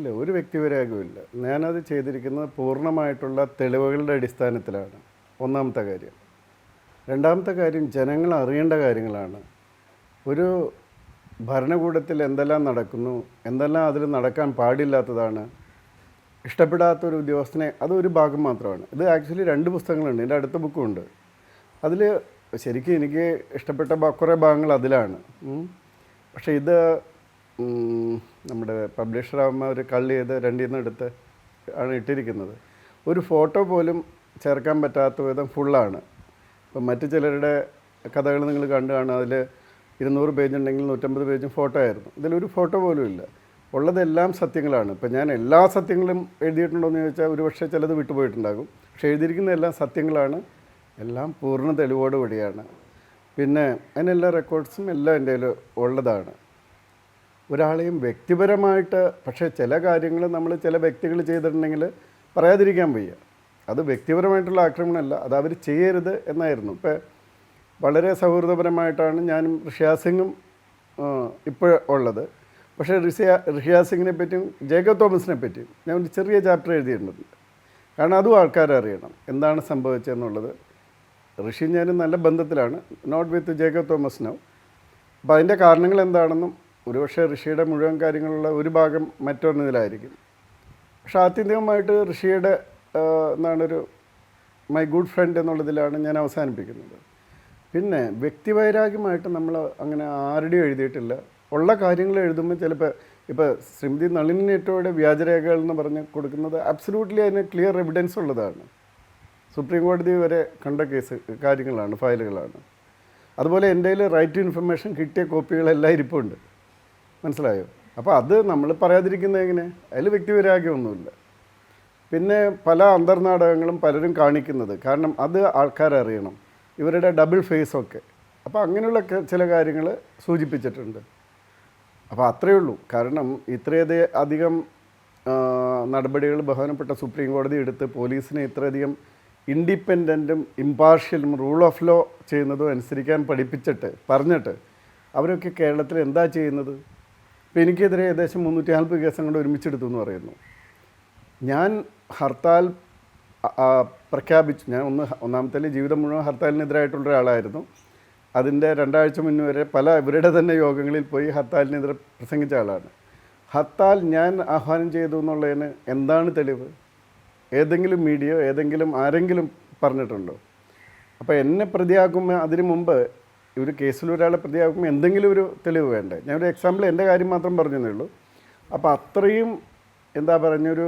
ഇല്ല, ഒരു വ്യക്തിപരാഗവുമില്ല. ഞാനത് ചെയ്തിരിക്കുന്നത് പൂർണ്ണമായിട്ടുള്ള തെളിവുകളുടെ അടിസ്ഥാനത്തിലാണ്. ഒന്നാമത്തെ കാര്യം. രണ്ടാമത്തെ കാര്യം, ജനങ്ങൾ അറിയേണ്ട കാര്യങ്ങളാണ്. ഒരു ഭരണകൂടത്തിൽ എന്തെല്ലാം നടക്കുന്നു, എന്തെല്ലാം അതിൽ നടക്കാൻ പാടില്ലാത്തതാണ്, ഇഷ്ടപ്പെടാത്തൊരു ഉദ്യോഗസ്ഥനെ, അതൊരു ഭാഗം മാത്രമാണ്. ഇത് ആക്ച്വലി 2 പുസ്തകങ്ങളുണ്ട്, എൻ്റെ അടുത്ത ബുക്കുമുണ്ട്. അതിൽ ശരിക്കും എനിക്ക് ഇഷ്ടപ്പെട്ട കുറേ ഭാഗങ്ങൾ അതിലാണ്. പക്ഷേ ഇത് നമ്മുടെ പബ്ലിഷറാകുമ്പോൾ ഒരു കള്ളി ചെയ്ത് 2 എടുത്ത് ആണ് ഇട്ടിരിക്കുന്നത്. ഒരു ഫോട്ടോ പോലും ചേർക്കാൻ പറ്റാത്ത വിധം ഫുള്ളാണ്. ഇപ്പം മറ്റു ചിലരുടെ കഥകൾ നിങ്ങൾ കണ്ടു കാണും, അതിൽ 200 പേജ് ഉണ്ടെങ്കിൽ 150 പേജും ഫോട്ടോ ആയിരുന്നു. ഇതിലൊരു ഫോട്ടോ പോലും ഇല്ല. ഉള്ളതെല്ലാം സത്യങ്ങളാണ്. ഇപ്പം ഞാൻ എല്ലാ സത്യങ്ങളും എഴുതിയിട്ടുണ്ടോ എന്ന് ചോദിച്ചാൽ ഒരുപക്ഷെ ചിലത് വിട്ടുപോയിട്ടുണ്ടാകും. പക്ഷേ എഴുതിയിരിക്കുന്ന എല്ലാം സത്യങ്ങളാണ്, എല്ലാം പൂർണ്ണ തെളിവോടുകൂടിയാണ്. പിന്നെ അതിനെല്ലാ റെക്കോർഡ്സും എല്ലാം എൻ്റെ കയ്യിൽ ഉള്ളതാണ്. ഒരാളെയും വ്യക്തിപരമായിട്ട്, പക്ഷേ ചില കാര്യങ്ങൾ നമ്മൾ ചില വ്യക്തികൾ ചെയ്തിട്ടുണ്ടെങ്കിൽ പറയാതിരിക്കാൻ വയ്യ. അത് വ്യക്തിപരമായിട്ടുള്ള ആക്രമണമല്ല, അത് അവർ ചെയ്യരുത് എന്നായിരുന്നു. ഇപ്പം വളരെ സൗഹൃദപരമായിട്ടാണ് ഞാനും ഋഷിരാജ് സിംഗും ഇപ്പോൾ ഉള്ളത്. പക്ഷേ ഋഷിരാജ് സിംഗിനെ പറ്റിയും ജേക്കബ് തോമസിനെ പറ്റിയും ഞാൻ ഒരു ചെറിയ ചാപ്റ്റർ എഴുതിയിട്ടുണ്ട്. കാരണം അതും ആൾക്കാരറിയണം എന്താണ് സംഭവിച്ചതെന്നുള്ളത്. ഋഷി ഞാനും നല്ല ബന്ധത്തിലാണ്, not with Jacob Thomas now. അപ്പോൾ അതിൻ്റെ കാരണങ്ങൾ എന്താണെന്നും ഒരുപക്ഷെ ഋഷിയുടെ മുഴുവൻ കാര്യങ്ങളുള്ള ഒരു ഭാഗം മറ്റൊന്നിലായിരിക്കും. പക്ഷേ ആത്യന്തികമായിട്ട് ഋഷിയുടെ ഒരു മൈ ഗുഡ് ഫ്രണ്ട് എന്നുള്ളതിലാണ് ഞാൻ അവസാനിപ്പിക്കുന്നത്. പിന്നെ വ്യക്തിവൈരാഗ്യമായിട്ട് നമ്മൾ അങ്ങനെ ആരുടെയും എഴുതിയിട്ടില്ല. ഉള്ള കാര്യങ്ങൾ എഴുതുമ്പോൾ ചിലപ്പോൾ ഇപ്പോൾ ശ്രീമതി നളിനി നെറ്റോയുടെ വ്യാജരേഖകൾ എന്ന് പറഞ്ഞ് കൊടുക്കുന്നത് അബ്സല്യൂട്ട്ലി അതിന് ക്ലിയർ എവിഡൻസ് ഉള്ളതാണ്. സുപ്രീം കോടതി വരെ കണ്ട കാര്യങ്ങളാണ്, ഫയലുകളാണ്. അതുപോലെ എൻ്റെ കയ്യിൽ റൈറ്റ് ടു ഇൻഫർമേഷൻ കിട്ടിയ കോപ്പികളെല്ലാം ഇരിപ്പുണ്ട്. മനസ്സിലായോ? അപ്പോൾ അത് നമ്മൾ പറയാതിരിക്കുന്നത് എങ്ങനെ? അതിൽ വ്യക്തിവൈരാഗ്യമൊന്നുമില്ല. പിന്നെ പല അന്തർനാടകങ്ങളും പലരും കാണിക്കുന്നത്, കാരണം അത് ആൾക്കാരറിയണം, ഇവരുടെ ഡബിൾ ഫേസൊക്കെ. അപ്പോൾ അങ്ങനെയുള്ള ചില കാര്യങ്ങൾ സൂചിപ്പിച്ചിട്ടുണ്ട്. അപ്പോൾ അത്രയേ ഉള്ളൂ. കാരണം ഇത്രയധികം നടപടികൾ ബഹുമാനപ്പെട്ട സുപ്രീം കോടതി എടുത്ത് പോലീസിനെ ഇത്രയധികം ഇൻഡിപെൻഡൻറ്റും ഇമ്പാർഷ്യലും റൂൾ ഓഫ് ലോ ചെയ്യുന്നതും അനുസരിക്കാൻ പറഞ്ഞിട്ട് അവരൊക്കെ കേരളത്തിൽ എന്താ ചെയ്യുന്നത്? ഇപ്പോൾ എനിക്കെതിരെ ഏകദേശം 340 കേസും കൂടെ ഒരുമിച്ചെടുത്തു എന്ന് പറയുന്നു. ഞാൻ ഹർത്താൽ പ്രഖ്യാപിച്ചു. ഞാൻ ഒന്നാമത്തെ ജീവിതം മുഴുവൻ ഹർത്താലിനെതിരായിട്ടുള്ള ഒരാളായിരുന്നു. അതിൻ്റെ 2 ആഴ്ച മുന്നേ വരെ ഇവരുടെ തന്നെ യോഗങ്ങളിൽ പോയി ഹർത്താലിനെതിരെ പ്രസംഗിച്ച ആളാണ്. ഹർത്താൽ ഞാൻ ആഹ്വാനം ചെയ്തു എന്നുള്ളതിന് എന്താണ് തെളിവ്? ഏതെങ്കിലും മീഡിയയോ ആരെങ്കിലും പറഞ്ഞിട്ടുണ്ടോ? അപ്പോൾ എന്നെ പ്രതിയാക്കുമ്പോൾ അതിന് മുമ്പ് ഒരു കേസിൽ ഒരാളെ പ്രതിയാക്കുമ്പോൾ എന്തെങ്കിലും ഒരു തെളിവ് വേണ്ടേ? ഞാനൊരു എക്സാമ്പിൾ എൻ്റെ കാര്യം മാത്രം പറഞ്ഞതേ ഉള്ളൂ. അപ്പോൾ അത്രയും പറഞ്ഞൊരു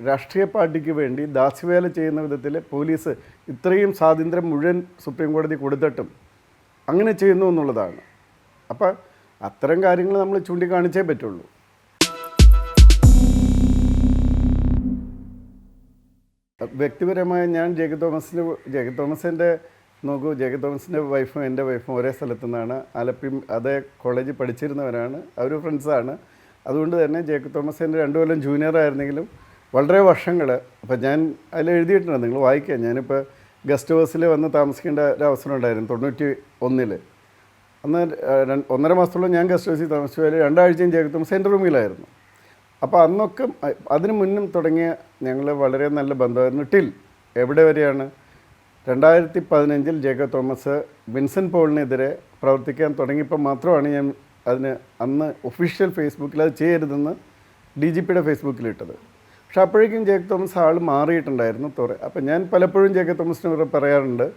രാഷ്ട്രീയ പാർട്ടിക്ക് വേണ്ടി ദാസ്യവേല ചെയ്യുന്ന വിധത്തിൽ പോലീസ് ഇത്രയും സ്വാതന്ത്ര്യം മുഴുവൻ സുപ്രീം കോടതി കൊടുത്തിട്ടും അങ്ങനെ ചെയ്യുന്നു എന്നുള്ളതാണ്. അപ്പോൾ അത്തരം കാര്യങ്ങൾ നമ്മൾ ചൂണ്ടിക്കാണിച്ചേ പറ്റുള്ളൂ. വ്യക്തിപരമായ ഞാൻ ജേക്കബ് തോമസിൻ്റെ വൈഫും എൻ്റെ വൈഫും ഒരേ സ്ഥലത്തു നിന്നാണ്. ആലപ്പിയും അതേ കോളേജിൽ പഠിച്ചിരുന്നവരാണ്, അവർ ഫ്രണ്ട്സാണ്. അതുകൊണ്ട് തന്നെ ജേക്കബ് തോമസ് എൻ്റെ 2 കൊല്ലം ജൂനിയർ ആയിരുന്നെങ്കിലും വളരെ വർഷങ്ങൾ. അപ്പോൾ ഞാൻ അതിൽ എഴുതിയിട്ടുണ്ട്, നിങ്ങൾ വായിക്കുക. ഞാനിപ്പോൾ ഗസ്റ്റ് ഹൗസിൽ വന്ന് താമസിക്കേണ്ട ഒരു അവസരം ഉണ്ടായിരുന്നു 91. അന്ന് 1.5 മാസത്തോളം ഞാൻ ഗസ്റ്റ് ഹൗസിൽ താമസിച്ചു. അതിൽ 2 ആഴ്ചയും ജേക്കബ് തോമസ് എൻ്റെ റൂമിലായിരുന്നു. അപ്പോൾ അന്നൊക്കെ അതിന് മുന്നും തുടങ്ങിയ ഞങ്ങൾ വളരെ നല്ല ബന്ധമായിരുന്നു. എവിടെ വരെയാണ് 2015 ജേക്കബ് തോമസ് വിൻസെൻ്റ് പോളിനെതിരെ പ്രവർത്തിക്കാൻ തുടങ്ങിയപ്പോൾ മാത്രമാണ് ഞാൻ അന്ന് ഒഫീഷ്യൽ ഫേസ്ബുക്കിൽ അത് ചെയ്യരുതെന്ന് DGPയുടെ ഫേസ്ബുക്കിലിട്ടത്. പക്ഷെ അപ്പോഴേക്കും ജേക്കബ് തോമസ് ആൾ മാറിയിട്ടുണ്ടായിരുന്നു. അപ്പം ഞാൻ പലപ്പോഴും ജേക്കബ് തോമസിന് പറയാറുണ്ട്,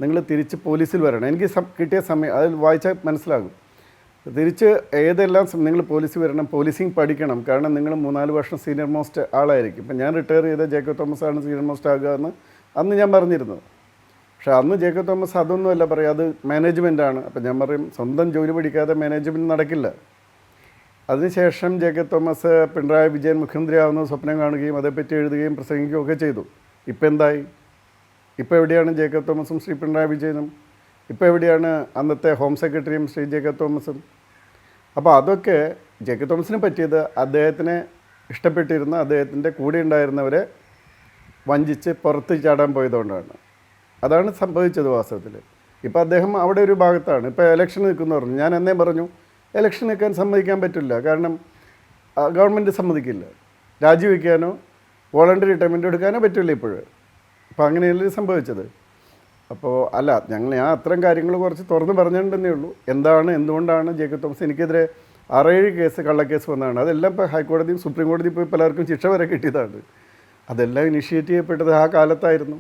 നിങ്ങൾ തിരിച്ച് പോലീസിൽ വരണം. എനിക്ക് കിട്ടിയ സമയം അതിൽ വായിച്ചാൽ മനസ്സിലാകും. തിരിച്ച് ഏതെല്ലാം നിങ്ങൾ പോലീസിൽ വരണം, പോലീസിങ് പഠിക്കണം. കാരണം നിങ്ങൾ 3-4 വർഷം സീനിയർ മോസ്റ്റ് ആളായിരിക്കും. ഇപ്പം ഞാൻ റിട്ടയർ ചെയ്ത ജേക്കബ് തോമസ് ആണ് സീനിയർ മോസ്റ്റ് ആകുക എന്ന് അന്ന് ഞാൻ പറഞ്ഞിരുന്നത്. പക്ഷേ അന്ന് ജേക്കബ് തോമസ് അതൊന്നുമല്ല പറയുക, അത് മാനേജ്മെൻറ്റാണ്. അപ്പം ഞാൻ പറയും, സ്വന്തം ജോലി പഠിക്കാതെ മാനേജ്മെൻറ്റ് നടക്കില്ല. അതിനുശേഷം ജേക്കബ് തോമസ് പിണറായി വിജയൻ മുഖ്യമന്ത്രിയാവുന്ന സ്വപ്നം കാണുകയും അതേപ്പറ്റി എഴുതുകയും പ്രസംഗിക്കുകയും ഒക്കെ ചെയ്തു. ഇപ്പം എന്തായി? ഇപ്പോൾ എവിടെയാണ് ജേക്കബ് തോമസും ശ്രീ പിണറായി വിജയനും? ഇപ്പോൾ എവിടെയാണ് അന്നത്തെ ഹോം സെക്രട്ടറിയും ശ്രീ ജേക്കബ് തോമസും? അപ്പോൾ അതൊക്കെ ജേക്കബ് തോമസിന് പറ്റിയത് അദ്ദേഹത്തിനെ ഇഷ്ടപ്പെട്ടിരുന്ന അദ്ദേഹത്തിൻ്റെ കൂടെ ഉണ്ടായിരുന്നവരെ വഞ്ചിച്ച് പുറത്ത് ചാടാൻ പോയതുകൊണ്ടാണ്. അതാണ് സംഭവിച്ചത് വാസ്തവത്തിൽ. ഇപ്പോൾ അദ്ദേഹം അവിടെ ഒരു ഭാഗത്താണ്. ഇപ്പോൾ ഇലക്ഷൻ നിൽക്കുന്നു പറഞ്ഞു. ഞാൻ എന്നേ പറഞ്ഞു, ഇലക്ഷൻ നിൽക്കാൻ സമ്മതിക്കാൻ പറ്റില്ല. കാരണം ഗവൺമെൻറ് സമ്മതിക്കില്ല. രാജിവെക്കാനോ വോളണ്ടറി റിട്ടയർമെൻറ്റ് എടുക്കാനോ പറ്റില്ല ഇപ്പോഴും. അപ്പോൾ അങ്ങനെയല്ലേ സംഭവിച്ചത്. അപ്പോൾ അല്ല, ഞാൻ അത്തരം കാര്യങ്ങൾ കുറച്ച് തുറന്ന് പറഞ്ഞിട്ടുണ്ടെന്നേ ഉള്ളൂ. എന്തുകൊണ്ടാണ് ജേക്കബ് തോമസ് എനിക്കെതിരെ 6-7 കേസ് കള്ളക്കേസ് വന്നതാണ്. അതെല്ലാം ഇപ്പോൾ ഹൈക്കോടതിയും സുപ്രീം കോടതിയും പോയി പലർക്കും ശിക്ഷ വരെ കിട്ടിയതാണ്. അതെല്ലാം ഇനിഷ്യേറ്റ് ചെയ്യപ്പെട്ടത് ആ കാലത്തായിരുന്നു.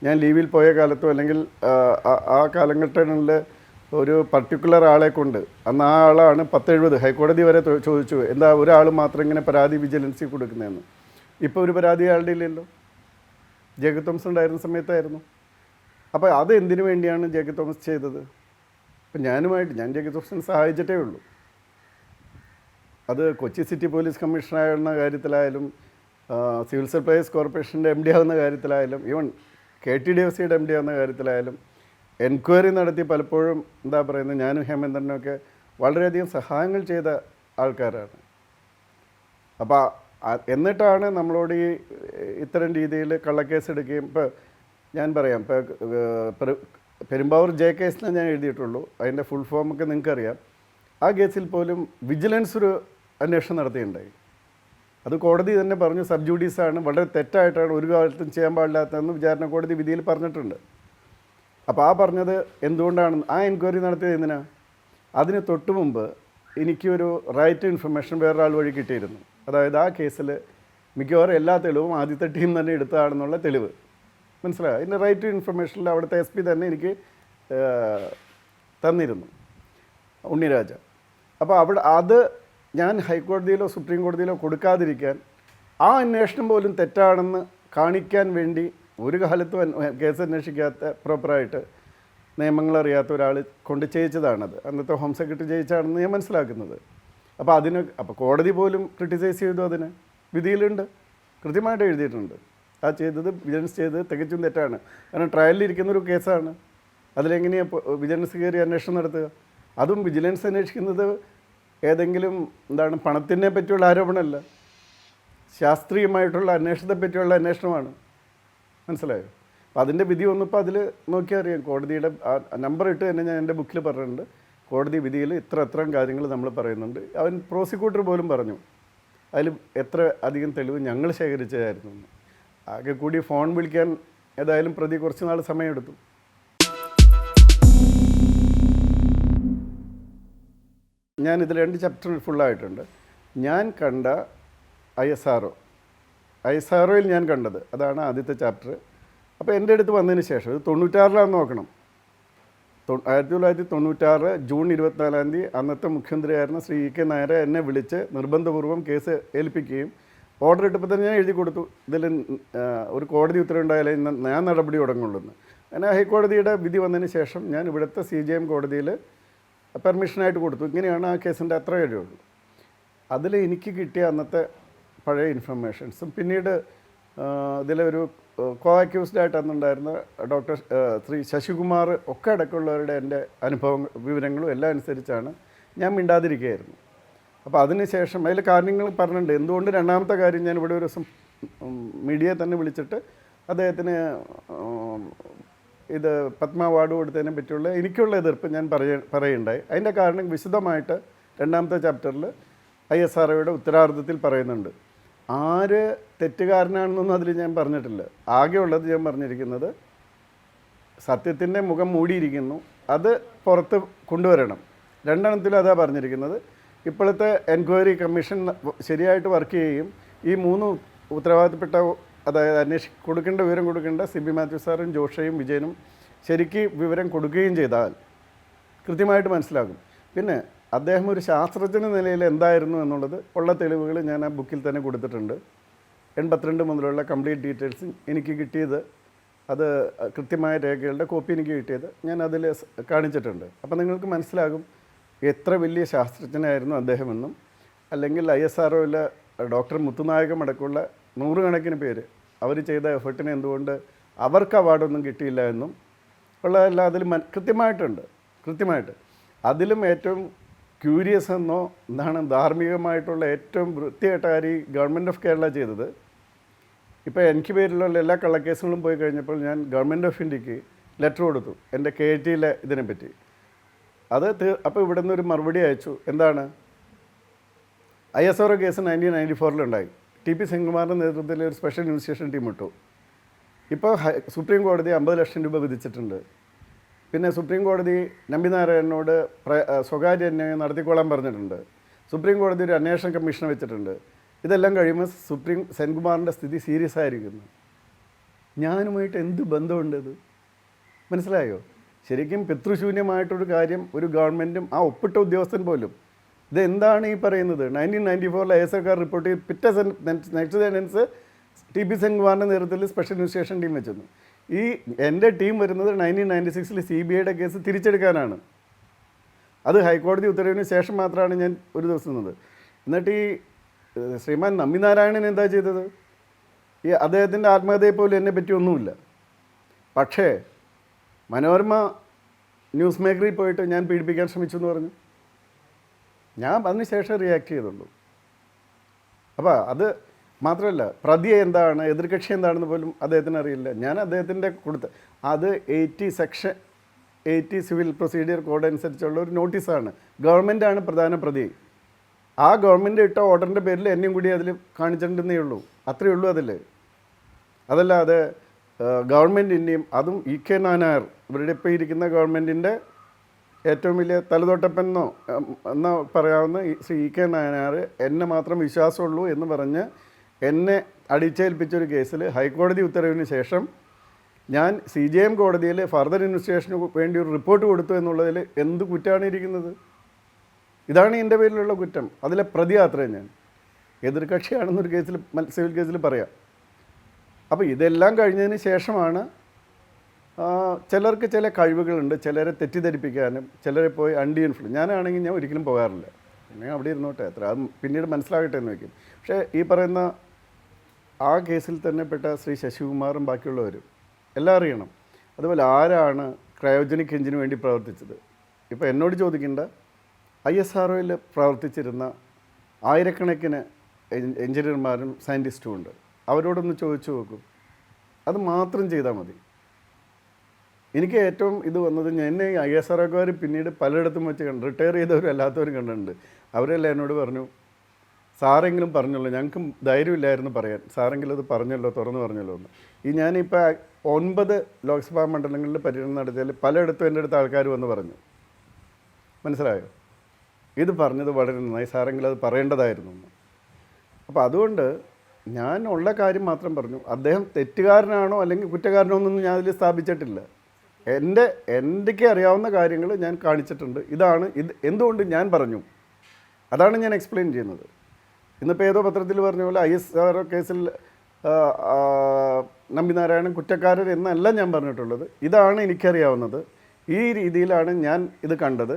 ഞാൻ ലീവിൽ പോയ കാലത്തോ അല്ലെങ്കിൽ ആ കാലഘട്ടങ്ങളിൽ ഒരു പർട്ടിക്കുലർ ആളെ കൊണ്ട്, അന്ന് ആ ആളാണ് 10-70 ഹൈക്കോടതി വരെ ചോദിച്ചു എന്താ ഒരാൾ മാത്രം ഇങ്ങനെ പരാതി വിജിലൻസി കൊടുക്കുന്നതെന്ന്. ഇപ്പോൾ ഒരു പരാതി ആളുടെ ഇല്ലല്ലോ, ജേക്കബ് തോമസ് ഉണ്ടായിരുന്ന സമയത്തായിരുന്നു. അപ്പോൾ അത് എന്തിനു വേണ്ടിയാണ് ജേക്കബ് തോമസ് ചെയ്തത്? അപ്പം ഞാൻ ജേക്കബ് തോമസിനെ സഹായിച്ചിട്ടേ ഉള്ളൂ. അത് കൊച്ചി സിറ്റി പോലീസ് കമ്മീഷണറാകുന്ന കാര്യത്തിലായാലും സിവിൽ സപ്ലൈസ് കോർപ്പറേഷൻ്റെ MD ആകുന്ന കാര്യത്തിലായാലും ഈവൻ KTDFCയുടെ MD ആകുന്ന കാര്യത്തിലായാലും എൻക്വയറി നടത്തി പലപ്പോഴും എന്താ പറയുന്നത്, ഞാനും ഹേമേന്ദ്രനൊക്കെ വളരെയധികം സഹായങ്ങൾ ചെയ്ത ആൾക്കാരാണ്. അപ്പോൾ എന്നിട്ടാണ് നമ്മളോട് ഇത്തരം രീതിയിൽ കള്ളക്കേസ് എടുക്കുകയും, ഇപ്പോൾ ഞാൻ പറയാം, ഇപ്പോൾ പെരുമ്പാവൂർ ജെ കേസിന് ഞാൻ എഴുതിയിട്ടുള്ളൂ, അതിൻ്റെ ഫുൾ ഫോമൊക്കെ നിങ്ങൾക്കറിയാം. ആ കേസിൽ പോലും വിജിലൻസ് ഒരു അന്വേഷണം നടത്തിയിട്ടുണ്ടായി. അത് കോടതി തന്നെ പറഞ്ഞു സബ് ജുഡീസാണ്, വളരെ തെറ്റായിട്ടാണ്, ഒരു കാലത്തും ചെയ്യാൻ പാടില്ലാത്തതെന്ന് വിചാരണ കോടതി വിധിയിൽ പറഞ്ഞിട്ടുണ്ട്. അപ്പോൾ ആ പറഞ്ഞത് എന്തുകൊണ്ടാണ് ആ എൻക്വയറി നടത്തിയത് എന്തിനാ? അതിന് തൊട്ട് മുമ്പ് എനിക്കൊരു റൈറ്റ് ടു ഇൻഫർമേഷൻ വേറൊരാൾ വഴി കിട്ടിയിരുന്നു. അതായത് ആ കേസിൽ മിക്കവാറും എല്ലാ തെളിവും ആദ്യത്തെ ടീം തന്നെ എടുത്തതാണെന്നുള്ള തെളിവ് മനസ്സിലായോ? അതിൻ്റെ റൈറ്റ് ടു ഇൻഫർമേഷനിൽ അവിടുത്തെ SP തന്നെ എനിക്ക് തന്നിരുന്നു, ഉണ്ണിരാജ. അപ്പോൾ അത് ഞാൻ ഹൈക്കോടതിയിലോ സുപ്രീം കോടതിയിലോ കൊടുക്കാതിരിക്കാൻ, ആ അന്വേഷണം പോലും തെറ്റാണെന്ന് കാണിക്കാൻ വേണ്ടി ഒരു കാലത്തും കേസ് അന്വേഷിക്കാത്ത പ്രോപ്പറായിട്ട് നിയമങ്ങളറിയാത്ത ഒരാൾ കൊണ്ട് ചെയ്യിച്ചതാണത്. അന്നത്തെ ഹോം സെക്രട്ടറി ചെയ്യിച്ചാണെന്ന് ഞാൻ മനസ്സിലാക്കുന്നത്. അപ്പോൾ കോടതി പോലും ക്രിട്ടിസൈസ് ചെയ്തു, അതിന് വിധിയിലുണ്ട്, കൃത്യമായിട്ട് എഴുതിയിട്ടുണ്ട്. ആ ചെയ്തത് വിജിലൻസ് ചെയ്തത് തികച്ചും തെറ്റാണ്. കാരണം ട്രയലിലിരിക്കുന്നൊരു കേസാണ്, അതിലെങ്ങനെയാണ് വിജിലൻസ് കയറി അന്വേഷണം നടത്തുക? അതും വിജിലൻസ് അന്വേഷിക്കുന്നത് ഏതെങ്കിലും പണത്തിനെ പറ്റിയുള്ള ആരോപണമല്ല, ശാസ്ത്രീയമായിട്ടുള്ള അന്വേഷണത്തെ പറ്റിയുള്ള അന്വേഷണമാണ്. മനസ്സിലായോ? അപ്പോൾ അതിൻ്റെ വിധി വന്നപ്പോൾ അതിൽ നോക്കിയാൽ അറിയാം. കോടതിയുടെ നമ്പർ ഇട്ട് തന്നെ ഞാൻ എൻ്റെ ബുക്കിൽ പറഞ്ഞിട്ടുണ്ട്. കോടതി വിധിയിൽ ഇത്രയും കാര്യങ്ങൾ നമ്മൾ പറയുന്നുണ്ട്. പ്രോസിക്യൂട്ടർ പോലും പറഞ്ഞു അതിൽ എത്ര അധികം തെളിവ് ഞങ്ങൾ ശേഖരിച്ചതായിരുന്നു. ആകെ കൂടി ഫോൺ വിളിക്കാൻ ഏതായാലും പ്രതി കുറച്ച് നാൾ സമയമെടുത്തു. ഞാനിതിൽ 2 ചാപ്റ്റർ ഫുള്ളായിട്ടുണ്ട്. ഞാൻ കണ്ട ISROയിൽ ഞാൻ കണ്ടത് അതാണ് ആദ്യത്തെ ചാപ്റ്റർ. അപ്പോൾ എൻ്റെ അടുത്ത് വന്നതിന് ശേഷം ഇത് 96 നോക്കണം. 1996 ജൂൺ 24 അന്നത്തെ മുഖ്യമന്ത്രിയായിരുന്ന ശ്രീ E.K. നായരെ എന്നെ വിളിച്ച് നിർബന്ധപൂർവ്വം കേസ് ഏൽപ്പിക്കുകയും ഓർഡർ ഇട്ടപ്പോൾ തന്നെ ഞാൻ എഴുതി കൊടുത്തു, ഇതിൽ ഒരു കോടതി ഉത്തരവുണ്ടായാലേ ഞാൻ നടപടി തുടങ്ങുള്ളൂ എന്ന്. അങ്ങനെ ഹൈക്കോടതിയുടെ വിധി വന്നതിന് ശേഷം ഞാൻ ഇവിടുത്തെ CJM കോടതിയിൽ പെർമിഷനായിട്ട് കൊടുത്തു. ഇങ്ങനെയാണ് ആ കേസിൻ്റെ അത്ര എഴുതുള്ളൂ. അതിൽ എനിക്ക് കിട്ടിയ അന്നത്തെ പഴയ ഇൻഫർമേഷൻസും പിന്നീട് ഇതിലൊരു കോ അക്യൂസ്ഡായിട്ട് അന്നുണ്ടായിരുന്ന ഡോക്ടർ ശ്രീ ശശികുമാർ ഒക്കെ അടക്കമുള്ളവരുടെ എൻ്റെ വിവരങ്ങളും എല്ലാം അനുസരിച്ചാണ് ഞാൻ മിണ്ടാതിരിക്കുകയായിരുന്നു. അപ്പോൾ അതിനുശേഷം അതിൽ കാര്യങ്ങൾ പറഞ്ഞിട്ടുണ്ട്. എന്തുകൊണ്ട് രണ്ടാമത്തെ കാര്യം, ഞാൻ ഇവിടെ ഒരു ദിവസം മീഡിയയെ തന്നെ വിളിച്ചിട്ട് അദ്ദേഹത്തിന് ഇത് പത്മ അവാർഡ് കൊടുത്തതിനെ പറ്റിയുള്ള എനിക്കുള്ള എതിർപ്പ് ഞാൻ പറയുണ്ടായി. അതിൻ്റെ കാരണം വിശദമായിട്ട് രണ്ടാമത്തെ ചാപ്റ്ററിൽ ISROയുടെ ഉത്തരാർദ്ധത്തിൽ പറയുന്നുണ്ട്. ആര് തെറ്റുകാരനാണെന്നൊന്നും അതിൽ ഞാൻ പറഞ്ഞിട്ടില്ല. ആകെയുള്ളത് ഞാൻ പറഞ്ഞിരിക്കുന്നത് സത്യത്തിൻ്റെ മുഖം മൂടിയിരിക്കുന്നു, അത് പുറത്ത് കൊണ്ടുവരണം. രണ്ടെണ്ണത്തിലും അതാ പറഞ്ഞിരിക്കുന്നത്. ഇപ്പോഴത്തെ എൻക്വയറി കമ്മീഷൻ ശരിയായിട്ട് വർക്ക് ചെയ്യുകയും ഈ 3 ഉത്തരവാദിത്തപ്പെട്ട, അതായത് കൊടുക്കേണ്ട വിവരം കൊടുക്കേണ്ട CB മാത്യു സാറും ജോഷയും വിജയനും ശരിക്ക് വിവരം കൊടുക്കുകയും ചെയ്താൽ കൃത്യമായിട്ട് മനസ്സിലാകും. പിന്നെ അദ്ദേഹം ഒരു ശാസ്ത്രജ്ഞ നിലയിൽ എന്തായിരുന്നു എന്നുള്ളത് ഉള്ള തെളിവുകൾ ഞാൻ ആ ബുക്കിൽ തന്നെ കൊടുത്തിട്ടുണ്ട്. 82 മുതലുള്ള കംപ്ലീറ്റ് ഡീറ്റെയിൽസ് എനിക്ക് കിട്ടിയത്, അത് കൃത്യമായ രേഖകളുടെ കോപ്പി എനിക്ക് കിട്ടിയത് ഞാൻ അതിൽ കാണിച്ചിട്ടുണ്ട്. അപ്പോൾ നിങ്ങൾക്ക് മനസ്സിലാകും എത്ര വലിയ ശാസ്ത്രജ്ഞനായിരുന്നു അദ്ദേഹമെന്നും, അല്ലെങ്കിൽ ISROയിലെ ഡോക്ടർ മുത്തുനായകം അടക്കമുള്ള 100 കണക്കിന് പേര് അവർ ചെയ്ത എഫേർട്ടിന് എന്തുകൊണ്ട് അവർക്ക് അവാർഡൊന്നും കിട്ടിയില്ല എന്നും ഉള്ളതെല്ലാം അതിൽ കൃത്യമായിട്ട്. അതിലും ഏറ്റവും ക്യൂരിയസ് എന്നോ ധാർമ്മികമായിട്ടുള്ള ഏറ്റവും വൃത്തികെട്ട കാര്യം ഗവൺമെൻറ് ഓഫ് കേരള ചെയ്തത്. ഇപ്പോൾ എനിക്ക് പേരിലുള്ള എല്ലാ കള്ളക്കേസുകളും പോയി കഴിഞ്ഞപ്പോൾ ഞാൻ ഗവൺമെൻറ് ഓഫ് ഇന്ത്യക്ക് ലെറ്റർ കൊടുത്തു എൻ്റെ KITയിലെ ഇതിനെപ്പറ്റി. അപ്പോൾ ഇവിടെ നിന്നൊരു മറുപടി അയച്ചു. എന്താണ്? ISRO കേസ് 1994 TP സെൻകുമാറിൻ്റെ നേതൃത്വത്തിൽ ഒരു സ്പെഷ്യൽ ഇൻവെസ്റ്റിഗേഷൻ ടീം ഇട്ടു. ഇപ്പോൾ സുപ്രീം കോടതി 50 ലക്ഷം രൂപ വിധിച്ചിട്ടുണ്ട്. പിന്നെ സുപ്രീം കോടതി നമ്പിനാരായണനോട് സ്വകാര്യ അന്വേഷണം നടത്തിക്കോളാൻ പറഞ്ഞിട്ടുണ്ട്. സുപ്രീം കോടതി ഒരു അന്വേഷണ കമ്മീഷനെ വെച്ചിട്ടുണ്ട്. ഇതെല്ലാം കഴിയുമ്പോൾ സെൻകുമാറിൻ്റെ സ്ഥിതി സീരിയസ് ആയിരിക്കുന്നു. ഞാനുമായിട്ട് എന്ത് ബന്ധമുണ്ടത്? മനസ്സിലായോ? ശരിക്കും പിതൃശൂന്യമായിട്ടൊരു കാര്യം ഒരു ഗവൺമെൻറ്റും ആ ഒപ്പിട്ട ഉദ്യോഗസ്ഥൻ പോലും ഇതെന്താണ് ഈ പറയുന്നത്? 1994 ISRO റിപ്പോർട്ട് ചെയ്ത് പിറ്റേ നെക്സ്റ്റ് സെൻറ്റൻസ് TP സെൻകുമാറിൻ്റെ നേതൃത്വത്തിൽ സ്പെഷ്യൽ ഇൻവെസ്റ്റിഗേഷൻ ടീം വെച്ചിരുന്നു. ഈ എൻ്റെ ടീം വരുന്നത് 1996 CBIയുടെ കേസ് തിരിച്ചെടുക്കാനാണ്. അത് ഹൈക്കോടതി ഉത്തരവിന് ശേഷം മാത്രമാണ് ഞാൻ ഒരു ദിവസം നിന്നത്. എന്നിട്ട് ഈ ശ്രീമാൻ നമ്പിനാരായണൻ എന്താ ചെയ്തത്? ഈ അദ്ദേഹത്തിൻ്റെ ആത്മകഥയെ പോലും എന്നെ പറ്റി ഒന്നുമില്ല. പക്ഷേ മനോരമ ന്യൂസ് മേഖലയിൽ പോയിട്ട് ഞാൻ പീഡിപ്പിക്കാൻ ശ്രമിച്ചു എന്ന് പറഞ്ഞു. ഞാൻ അതിന് ശേഷം റിയാക്ട് ചെയ്തുള്ളൂ. അപ്പോൾ അത് മാത്രമല്ല, പ്രതി എന്താണ്, എതിർകക്ഷി എന്താണെന്ന് പോലും അദ്ദേഹത്തിന് അറിയില്ല. ഞാൻ അദ്ദേഹത്തിൻ്റെ അത് 80 സിവിൽ പ്രൊസീജിയർ കോഡ് അനുസരിച്ചുള്ള ഒരു നോട്ടീസാണ്. ഗവൺമെൻറ്റാണ് പ്രധാന പ്രതി. ആ ഗവൺമെൻറ് ഇട്ട ഓർഡറിൻ്റെ പേരിൽ എന്നെയും കൂടി അതിൽ കാണിച്ചിട്ടുണ്ടെന്നേ ഉള്ളൂ. അത്രയേ ഉള്ളൂ അതിൽ. അതല്ലാതെ ഗവൺമെൻറ്റിൻ്റെയും അതും EK നായനാർ ഇവരുടെ ഇപ്പോൾ ഇരിക്കുന്ന ഗവൺമെൻറ്റിൻ്റെ ഏറ്റവും വലിയ തലതൊട്ടപ്പനെന്നോ എന്നോ പറയാവുന്ന ശ്രീ EK നായനാർ എന്നെ മാത്രം വിശ്വാസമുള്ളൂ എന്ന് പറഞ്ഞ് എന്നെ അടിച്ചേൽപ്പിച്ചൊരു കേസിൽ ഹൈക്കോടതി ഉത്തരവിന് ശേഷം ഞാൻ CJM കോടതിയിൽ ഫർദർ ഇൻവെസ്റ്റിഗേഷന് വേണ്ടി ഒരു റിപ്പോർട്ട് കൊടുത്തു എന്നുള്ളതിൽ എന്ത് കുറ്റമാണ് ഇരിക്കുന്നത്? ഇതാണ് എൻ്റെ പേരിലുള്ള കുറ്റം. അതിലെ പ്രതി അത്രയും ഞാൻ എതിർകക്ഷിയാണെന്നൊരു കേസിൽ സിവിൽ കേസിൽ പറയാം. അപ്പോൾ ഇതെല്ലാം കഴിഞ്ഞതിന് ശേഷമാണ് ചിലർക്ക് ചില കഴിവുകളുണ്ട്, ചിലരെ തെറ്റിദ്ധരിപ്പിക്കാനും ചിലരെ പോയി ഇൻഫ്ലുവൻസ്. ഞാനാണെങ്കിൽ ഞാൻ ഒരിക്കലും പോകാറില്ല. പിന്നെ അവിടെ ഇരുന്നോട്ടെ, എത്ര അത് പിന്നീട് മനസ്സിലാകട്ടെ എന്ന് വയ്ക്കും. പക്ഷേ ഈ പറയുന്ന ആ കേസിൽ തന്നെ പെട്ട ശ്രീ ശശികുമാറും ബാക്കിയുള്ളവരും എല്ലാം അറിയണം. അതുപോലെ ആരാണ് ക്രയോജനിക് എഞ്ചിന് വേണ്ടി പ്രവർത്തിച്ചത്? ഇപ്പോൾ എന്നോട് ചോദിക്കേണ്ട ISROയിൽ പ്രവർത്തിച്ചിരുന്ന ആയിരക്കണക്കിന് എഞ്ചിനീയർമാരും സയൻറ്റിസ്റ്റും ഉണ്ട്. അവരോടൊന്ന് ചോദിച്ചു നോക്കും. അത് മാത്രം ചെയ്താൽ മതി. എനിക്ക് ഏറ്റവും ഇത് വന്നത്, എന്നെ ISROക്കാർ പിന്നീട് പലയിടത്തും വെച്ച് കണ്ടു, റിട്ടയർ ചെയ്തവരും അല്ലാത്തവരും കണ്ടിട്ടുണ്ട്. അവരെല്ലാം എന്നോട് പറഞ്ഞു, സാറെങ്കിലും പറഞ്ഞല്ലോ, ഞങ്ങൾക്കും ധൈര്യമില്ലായിരുന്നു പറയാൻ, സാറെങ്കിലും അത് പറഞ്ഞല്ലോ, തുറന്നു പറഞ്ഞല്ലോ എന്ന്. ഞാനിപ്പോൾ 9 ലോക്സഭാ മണ്ഡലങ്ങളിൽ പര്യടനം നടത്തിയാൽ പലയിടത്തും എൻ്റെ അടുത്ത് ആൾക്കാർ വന്ന് പറഞ്ഞു. മനസ്സിലായോ? ഇത് പറഞ്ഞത് വളരെ നന്നായി, സാറെങ്കിലും അത് പറയേണ്ടതായിരുന്നു എന്ന്. അപ്പോൾ അതുകൊണ്ട് ഞാൻ ഉള്ള കാര്യം മാത്രം പറഞ്ഞു. അദ്ദേഹം തെറ്റുകാരനാണോ അല്ലെങ്കിൽ കുറ്റക്കാരനോ എന്നൊന്നും ഞാൻ അതിൽ സ്ഥാപിച്ചിട്ടില്ല. എനിക്ക് അറിയാവുന്ന കാര്യങ്ങൾ ഞാൻ കാണിച്ചിട്ടുണ്ട്. ഇത് എന്തുകൊണ്ട് ഞാൻ പറഞ്ഞു, അതാണ് ഞാൻ എക്സ്പ്ലെയിൻ ചെയ്യുന്നത്. ഇന്നിപ്പോൾ ഏതോ പത്രത്തിൽ പറഞ്ഞ പോലെ ISRO കേസിൽ നമ്പിനാരായണൻ കുറ്റക്കാരൻ എന്നല്ല ഞാൻ പറഞ്ഞിട്ടുള്ളത്. ഇതാണ് എനിക്കറിയാവുന്നത്. ഈ രീതിയിലാണ് ഞാൻ ഇത് കണ്ടത്.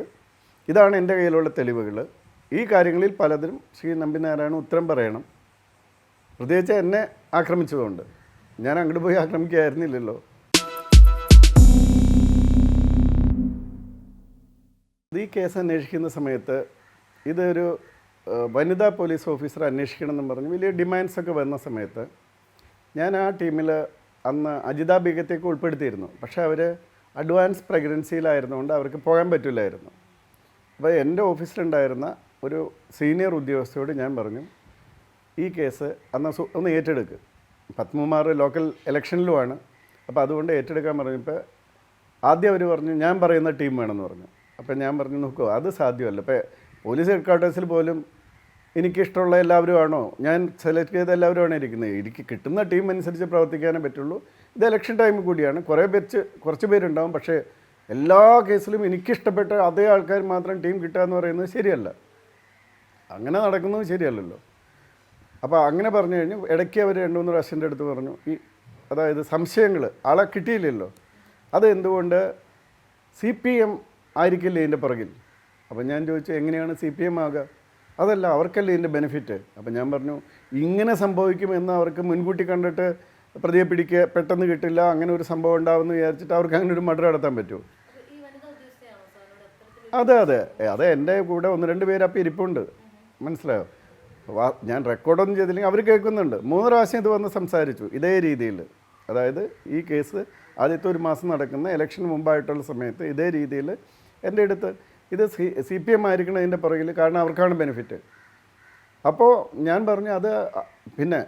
ഇതാണ് എൻ്റെ കയ്യിലുള്ള തെളിവുകൾ. ഈ കാര്യങ്ങളിൽ പലതിനും ശ്രീ നമ്പിനാരായണൻ ഉത്തരം പറയണം. പ്രത്യേകിച്ച് എന്നെ ആക്രമിച്ചതുകൊണ്ട്. ഞാൻ അങ്ങോട്ട് പോയി ആക്രമിക്കുകയായിരുന്നില്ലല്ലോ. ഈ കേസ് അന്വേഷിക്കുന്ന സമയത്ത് ഇതൊരു വനിതാ പോലീസ് ഓഫീസർ അന്വേഷിക്കണമെന്നും പറഞ്ഞ് വലിയ ഡിമാൻഡ്സൊക്കെ വന്ന സമയത്ത് ഞാൻ ആ ടീമിൽ അന്ന് അജിത ബീഗത്തേക്ക് ഉൾപ്പെടുത്തിയിരുന്നു. പക്ഷേ അവർ അഡ്വാൻസ് പ്രഗ്നൻസിയിലായിരുന്നുകൊണ്ട് അവർക്ക് പോകാൻ പറ്റില്ലായിരുന്നു. അപ്പോൾ എൻ്റെ ഓഫീസിലുണ്ടായിരുന്ന ഒരു സീനിയർ ഉദ്യോഗസ്ഥയോട് ഞാൻ പറഞ്ഞു, ഈ കേസ് ഒന്ന് ഏറ്റെടുക്കുക. പത്മകുമാർ ലോക്കൽ ഇലക്ഷനിലുമാണ്, അപ്പോൾ അതുകൊണ്ട് ഏറ്റെടുക്കാൻ പറഞ്ഞപ്പോൾ ആദ്യം അവർ പറഞ്ഞു ഞാൻ പറയുന്ന ടീം വേണമെന്ന് പറഞ്ഞു. അപ്പോൾ ഞാൻ പറഞ്ഞു, നോക്കൂ, അത് സാധ്യമല്ല. ഇപ്പോൾ പോലീസ് ഹെഡ്ക്വാർട്ടേഴ്സിൽ പോലും എനിക്കിഷ്ടമുള്ള എല്ലാവരും ആണോ, ഞാൻ സെലക്ട് ചെയ്ത എല്ലാവരുമാണ് ഇരിക്കുന്നത്. എനിക്ക് കിട്ടുന്ന ടീം അനുസരിച്ച് പ്രവർത്തിക്കാനേ പറ്റുള്ളൂ. ഇത് ഇലക്ഷൻ ടൈം കൂടിയാണ്, കുറച്ച് പേരുണ്ടാവും. പക്ഷേ എല്ലാ കേസിലും എനിക്കിഷ്ടപ്പെട്ട അതേ ആൾക്കാർ മാത്രം ടീം കിട്ടുക എന്ന് പറയുന്നത് ശരിയല്ല. അങ്ങനെ നടക്കുന്നത് ശരിയല്ലല്ലോ. അപ്പോൾ അങ്ങനെ പറഞ്ഞു കഴിഞ്ഞു. ഇടയ്ക്ക് അവർ 2-3 പ്രാവശ്യത്തിൻ്റെ അടുത്ത് പറഞ്ഞു, അതായത് സംശയങ്ങൾ ആളെ കിട്ടിയില്ലല്ലോ, അത് എന്തുകൊണ്ട് CPM ആയിരിക്കില്ലേ ഇതിൻ്റെ പുറകിൽ. അപ്പോൾ ഞാൻ ചോദിച്ചു, എങ്ങനെയാണ് CPM ആകുക? അതല്ല, അവർക്കല്ലേ ഇതിൻ്റെ ബെനിഫിറ്റ്. അപ്പോൾ ഞാൻ പറഞ്ഞു, ഇങ്ങനെ സംഭവിക്കുമെന്ന് അവർക്ക് മുൻകൂട്ടി കണ്ടിട്ട് പ്രതിയെ പെട്ടെന്ന് കിട്ടില്ല, അങ്ങനെ ഒരു സംഭവം ഉണ്ടാവുമെന്ന് വിചാരിച്ചിട്ട് അവർക്ക് അങ്ങനെ ഒരു മർഡർ നടത്താൻ പറ്റുമോ? അതെ എൻ്റെ കൂടെ 1-2 പേര് അപ്പോൾ ഇരിപ്പുണ്ട്. മനസ്സിലായോ? ഞാൻ റെക്കോർഡൊന്നും ചെയ്തില്ലെങ്കിൽ അവർ കേൾക്കുന്നുണ്ട്. 3 പ്രാവശ്യം ഇത് വന്ന് സംസാരിച്ചു ഇതേ രീതിയിൽ. അതായത് ഈ കേസ് ആദ്യത്തെ 1 മാസം നടക്കുന്ന ഇലക്ഷന് മുമ്പായിട്ടുള്ള സമയത്ത് ഇതേ രീതിയിൽ എൻ്റെ അടുത്ത് ഇത് CPM ആയിരിക്കണം ഇതിൻ്റെ പുറകിൽ, കാരണം അവർക്കാണ് ബെനിഫിറ്റ്. അപ്പോൾ ഞാൻ പറഞ്ഞു അത് പിന്നെ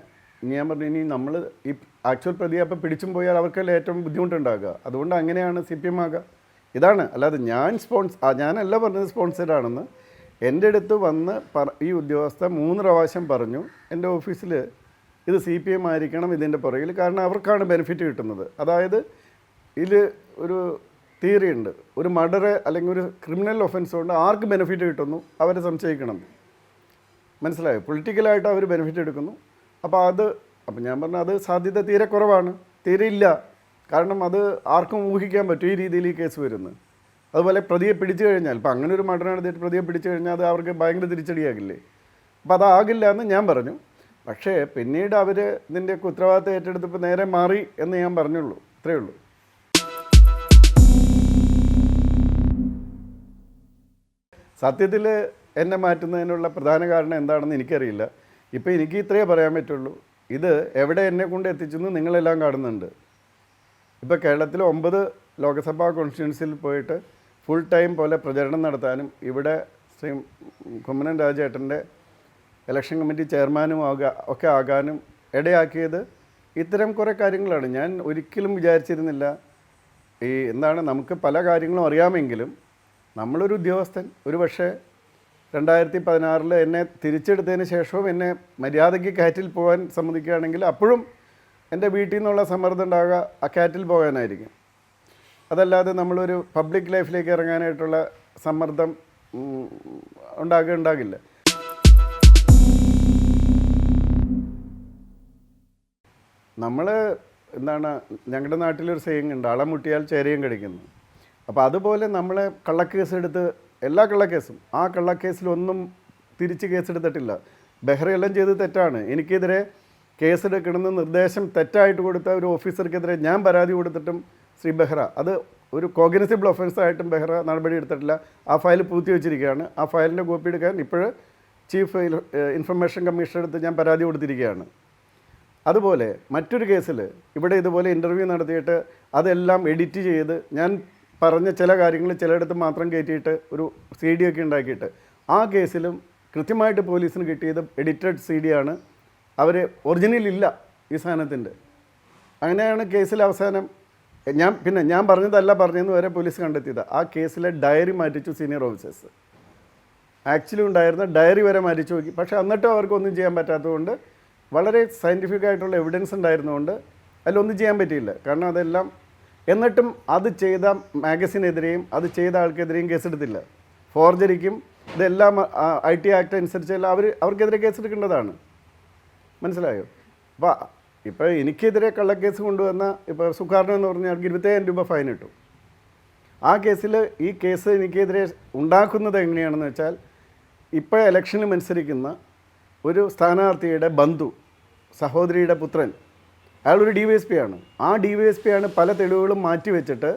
ഞാൻ പറഞ്ഞു ഇനി നമ്മൾ ഈ ആക്ച്വൽ പ്രതി അപ്പോൾ പിടിച്ചും പോയാൽ അവർക്കല്ലേ ഏറ്റവും ബുദ്ധിമുട്ടുണ്ടാകുക. അതുകൊണ്ട് അങ്ങനെയാണ് CPM ആകുക. ഇതാണ്, അല്ലാതെ ഞാനല്ല പറഞ്ഞത് സ്പോൺസേഡ് ആണെന്ന്. എൻ്റെ അടുത്ത് വന്ന് ഈ ഉദ്യോഗസ്ഥ 3 പ്രാവശ്യം പറഞ്ഞു എൻ്റെ ഓഫീസിൽ ഇത് CPM ആയിരിക്കണം ഇതിൻ്റെ പുറകിൽ, കാരണം അവർക്കാണ് ബെനിഫിറ്റ് കിട്ടുന്നത്. അതായത് ഇതിൽ ഒരു തിയറി ഉണ്ട്, ഒരു മർഡർ അല്ലെങ്കിൽ ഒരു ക്രിമിനൽ ഒഫൻസ് കൊണ്ട് ആർക്ക് ബെനിഫിറ്റ് കിട്ടുന്നു അവരെ സംശയിക്കണം. മനസ്സിലായോ? പൊളിറ്റിക്കലായിട്ട് അവർ ബെനിഫിറ്റ് എടുക്കുന്നു. അപ്പോൾ ഞാൻ പറഞ്ഞു അത് സാധ്യത തീരെ കുറവാണ്, തീരെ ഇല്ല. കാരണം അത് ആർക്കും ഊഹിക്കാൻ പറ്റും ഈ രീതിയിൽ ഈ കേസ് വരുന്നത്. അതുപോലെ പ്രതിയെ പിടിച്ചു കഴിഞ്ഞാൽ, ഇപ്പോൾ അങ്ങനെ ഒരു മർഡർ നടത്തിയിട്ട് പ്രതിയെ പിടിച്ചു കഴിഞ്ഞാൽ അത് അവർക്ക് ഭയങ്കര തിരിച്ചടിയാകില്ലേ? അപ്പോൾ അതാകില്ല എന്ന് ഞാൻ പറഞ്ഞു. പക്ഷേ പിന്നീട് അവർ ഇതിൻ്റെയൊക്കെ ഉത്തരവാദിത്തം ഏറ്റെടുത്തപ്പോൾ നേരെ മാറി എന്ന് ഞാൻ പറഞ്ഞുള്ളൂ. ഇത്രയേ ഉള്ളൂ. സത്യത്തിൽ എന്നെ മാറ്റുന്നതിനുള്ള പ്രധാന കാരണം എന്താണെന്ന് എനിക്കറിയില്ല. ഇപ്പോൾ എനിക്ക് ഇത്രയേ പറയാൻ പറ്റുള്ളൂ. ഇത് എവിടെ എന്നെ കൊണ്ട് എത്തിച്ചെന്ന് നിങ്ങളെല്ലാം കാണുന്നുണ്ട്. ഇപ്പോൾ കേരളത്തിൽ 9 ലോക്സഭാ കോൺസ്റ്റിറ്റ്യുവൻസിയിൽ പോയിട്ട് ഫുൾ ടൈം പോലെ പ്രചരണം നടത്താനും ഇവിടെ ശ്രീ കുമ്മനം രാജേട്ടൻ്റെ ഇലക്ഷൻ കമ്മിറ്റി ചെയർമാനും ഒക്കെ ആകാനും ഇടയാക്കിയത് ഇത്തരം കുറേ കാര്യങ്ങളാണ്. ഞാൻ ഒരിക്കലും വിചാരിച്ചിരുന്നില്ല നമുക്ക് പല കാര്യങ്ങളും അറിയാമെങ്കിലും നമ്മളൊരു ഉദ്യോഗസ്ഥൻ ഒരു പക്ഷേ 2016 എന്നെ തിരിച്ചെടുത്തതിന് ശേഷവും എന്നെ മര്യാദയ്ക്ക് കാറ്റിൽ പോകാൻ സമ്മതിക്കുകയാണെങ്കിൽ അപ്പോഴും എൻ്റെ വീട്ടിൽ നിന്നുള്ള സമ്മർദ്ദം ഉണ്ടാകുക ആ കാറ്റിൽ പോകാനായിരിക്കും. അതല്ലാതെ നമ്മളൊരു പബ്ലിക് ലൈഫിലേക്ക് ഇറങ്ങാനായിട്ടുള്ള സമ്മർദ്ദം ഉണ്ടാകില്ല. നമ്മൾ ഞങ്ങളുടെ നാട്ടിലൊരു സെയിങ് ഉണ്ട്, അളം മുട്ടിയാൽ ചേരയും കടിക്കുന്നു. അപ്പോൾ അതുപോലെ നമ്മളെ കള്ളക്കേസെടുത്ത് എല്ലാ കള്ളക്കേസും ആ കള്ളക്കേസിലൊന്നും തിരിച്ച് കേസെടുത്തിട്ടില്ല. ബെഹ്റയെല്ലാം ചെയ്ത് തെറ്റാണ്. എനിക്കെതിരെ കേസെടുക്കണമെന്ന് നിർദ്ദേശം തെറ്റായിട്ട് കൊടുത്ത ഒരു ഓഫീസർക്കെതിരെ ഞാൻ പരാതി കൊടുത്തിട്ടും ശ്രീ ബെഹ്റ അത് ഒരു കോഗ്നിസിബിൾ ഒഫൻസായിട്ടും ബെഹ്റ നടപടി എടുത്തിട്ടില്ല. ആ ഫയൽ പൂഴ്ത്തി വെച്ചിരിക്കുകയാണ്. ആ ഫയലിൻ്റെ കോപ്പി എടുക്കാൻ ഇപ്പോൾ ചീഫ് ഇൻഫർമേഷൻ കമ്മീഷണർ അടുത്ത് ഞാൻ പരാതി കൊടുത്തിരിക്കുകയാണ്. അതുപോലെ മറ്റൊരു കേസിൽ ഇവിടെ ഇതുപോലെ ഇൻ്റർവ്യൂ നടത്തിയിട്ട് അതെല്ലാം എഡിറ്റ് ചെയ്ത് ഞാൻ പറഞ്ഞ ചില കാര്യങ്ങൾ ചിലയിടത്ത് മാത്രം കയറ്റിയിട്ട് ഒരു CD ഒക്കെ ഉണ്ടാക്കിയിട്ട് ആ കേസിലും കൃത്യമായിട്ട് പോലീസിന് കിട്ടിയത് എഡിറ്റഡ് CD ആണ്. അവർ ഒറിജിനലില്ല ഈ സാധനത്തിൻ്റെ. അങ്ങനെയാണ് കേസിൽ അവസാനം ഞാൻ പറഞ്ഞതല്ല പറഞ്ഞതെന്ന് വരെ പോലീസ് കണ്ടെത്തിയത്. ആ കേസിലെ ഡയറി മാറ്റിച്ചു സീനിയർ ഓഫീസേഴ്സ്. ആക്ച്വലി ഉണ്ടായിരുന്ന ഡയറി വരെ മാറ്റിച്ചു നോക്കി. പക്ഷേ എന്നിട്ടും അവർക്കൊന്നും ചെയ്യാൻ പറ്റാത്തതുകൊണ്ട് വളരെ സയൻറ്റിഫിക് ആയിട്ടുള്ള എവിഡൻസ് ഉണ്ടായിരുന്നതുകൊണ്ട് അതിലൊന്നും ചെയ്യാൻ പറ്റിയില്ല. കാരണം അതെല്ലാം എന്നിട്ടും അത് ചെയ്ത മാഗസിനെതിരെയും അത് ചെയ്ത ആൾക്കെതിരെയും കേസെടുത്തില്ല. ഫോർജറിക്കും ഇതെല്ലാം IT ആക്ട് അനുസരിച്ചെല്ലാം അവർക്കെതിരെ കേസെടുക്കേണ്ടതാണ്. മനസ്സിലായോ? അപ്പോൾ ഇപ്പോൾ എനിക്കെതിരെ കള്ളക്കേസ് കൊണ്ടുവന്ന ഇപ്പോൾ സുഖാർണ എന്ന് പറഞ്ഞാൽ 27,000 രൂപ ഫൈൻ ഇട്ടു. ആ കേസിൽ ഈ കേസ് എനിക്കെതിരെ ഉണ്ടാക്കുന്നത് എങ്ങനെയാണെന്ന് വെച്ചാൽ ഇപ്പോൾ ഇലക്ഷനിൽ മത്സരിക്കുന്ന ഒരു സ്ഥാനാർത്ഥിയുടെ ബന്ധു സഹോദരിയുടെ പുത്രൻ അയാളൊരു DYSP ആണ്. ആ DYSP ആണ് പല തെളിവുകളും മാറ്റി വെച്ചിട്ട്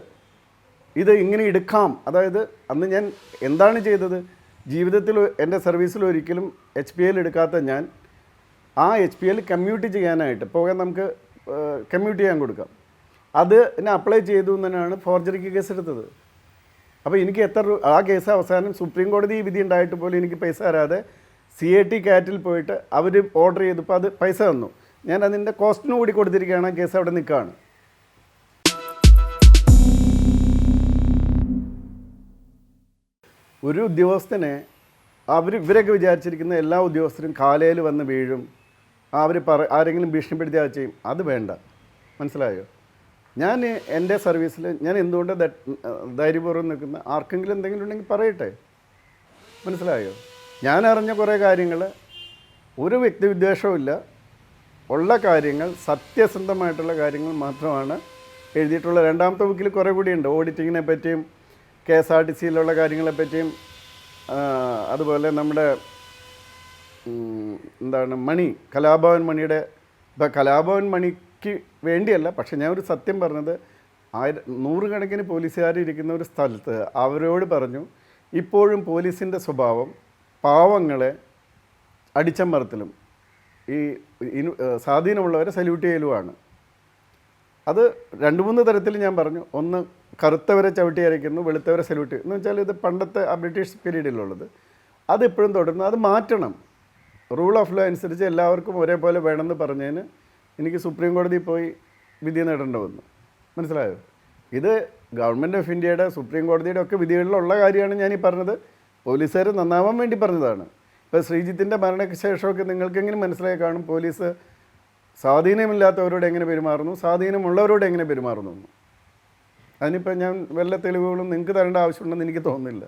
ഇത് ഇങ്ങനെ എടുക്കാം. അതായത് അന്ന് ഞാൻ എന്താണ് ചെയ്തത്? ജീവിതത്തിൽ എൻ്റെ സർവീസിൽ ഒരിക്കലും HPL എടുക്കാത്ത ഞാൻ ആ HPL കമ്മ്യൂട്ട് ചെയ്യാനായിട്ട് പോകാൻ നമുക്ക് കമ്മ്യൂട്ട് ചെയ്യാൻ കൊടുക്കാം. അത് എന്നെ അപ്ലൈ ചെയ്തു തന്നെയാണ് ഫോർജറിക്ക് കേസ് എടുത്തത്. അപ്പോൾ എനിക്ക് ആ കേസ് അവസാനം സുപ്രീം കോടതി വിധി ഉണ്ടായിട്ട് പോലും എനിക്ക് പൈസ തരാതെ CAT കാറ്റിൽ പോയിട്ട് അവർ ഓർഡർ ചെയ്തപ്പോൾ അത് പൈസ തന്നു. ഞാൻ അതിൻ്റെ കോസ്റ്റിന് കൂടി കൊടുത്തിരിക്കുകയാണ്. കേസ് അവിടെ നിൽക്കുകയാണ്. ഒരു ഉദ്യോഗസ്ഥനെ ഇവരൊക്കെ വിചാരിച്ചിരിക്കുന്ന എല്ലാ ഉദ്യോഗസ്ഥരും കാലയിൽ വന്ന് വീഴും, ആരെങ്കിലും ഭീഷണിപ്പെടുത്തിയാൽ ചെയ്യും. അത് വേണ്ട. മനസ്സിലായോ? ഞാൻ എൻ്റെ സർവീസിൽ ഞാൻ എന്തുകൊണ്ട് ധൈര്യപൂർവ്വം നിൽക്കുന്ന ആർക്കെങ്കിലും എന്തെങ്കിലും ഉണ്ടെങ്കിൽ പറയട്ടെ. മനസ്സിലായോ? ഞാൻ അറിഞ്ഞ കുറേ കാര്യങ്ങൾ ഒരു വ്യക്തിവിദ്വേഷവുമില്ല, ഉള്ള കാര്യങ്ങൾ സത്യസന്ധമായിട്ടുള്ള കാര്യങ്ങൾ മാത്രമാണ് എഴുതിയിട്ടുള്ള. രണ്ടാമത്തെ ബുക്കിൽ കുറേ കൂടിയുണ്ട്. ഓഡിറ്റിങ്ങിനെ പറ്റിയും KSRTCയിലുള്ള കാര്യങ്ങളെപ്പറ്റിയും അതുപോലെ നമ്മുടെ കലാഭവൻ മണിയുടെ ഇപ്പോൾ കലാഭവൻ മണിക്ക് വേണ്ടിയല്ല, പക്ഷെ ഞാൻ ഒരു സത്യം പറഞ്ഞത് 100 കണക്കിന് പോലീസുകാർ ഇരിക്കുന്ന ഒരു സ്ഥലത്ത് അവരോട് പറഞ്ഞു ഇപ്പോഴും പോലീസിൻ്റെ സ്വഭാവം പാവങ്ങളെ അടിച്ചമർത്തലും ഈ സ്വാധീനമുള്ളവരെ സല്യൂട്ട് ചെയ്യലുമാണ്. അത് 2-3 തരത്തിൽ ഞാൻ പറഞ്ഞു. ഒന്ന്, കറുത്തവരെ ചവിട്ടി അരയ്ക്കുന്നു, വെളുത്തവരെ സല്യൂട്ട് എന്ന് വെച്ചാൽ ഇത് പണ്ടത്തെ ബ്രിട്ടീഷ് പീരീഡിലുള്ളത്. അതിപ്പോഴും തുടരുന്നു. അത് മാറ്റണം. റൂൾ ഓഫ് ലോ അനുസരിച്ച് എല്ലാവർക്കും ഒരേപോലെ വേണമെന്ന് പറഞ്ഞതിന് എനിക്ക് സുപ്രീം കോടതിയിൽ പോയി വിധി നേടേണ്ടി വന്നു. മനസ്സിലായോ? ഇത് ഗവൺമെൻറ് ഓഫ് ഇന്ത്യയുടെ സുപ്രീം കോടതിയുടെ ഒക്കെ വിധികളിലുള്ള കാര്യമാണ് ഞാനീ പറഞ്ഞത്. പോലീസുകാർ നന്നാവാൻ വേണ്ടി പറഞ്ഞതാണ്. ഇപ്പോൾ ശ്രീജിത്തിൻ്റെ മരണശേഷമൊക്കെ നിങ്ങൾക്കെങ്ങനെ മനസ്സിലായി കാണും പോലീസ് സ്വാധീനമില്ലാത്തവരോട് എങ്ങനെ പെരുമാറുന്നു, സ്വാധീനമുള്ളവരോട് എങ്ങനെ പെരുമാറുന്നു. അതിനിപ്പോൾ ഞാൻ വല്ല തെളിവുകളും നിങ്ങൾക്ക് തരേണ്ട ആവശ്യമുണ്ടെന്ന് എനിക്ക് തോന്നുന്നില്ല.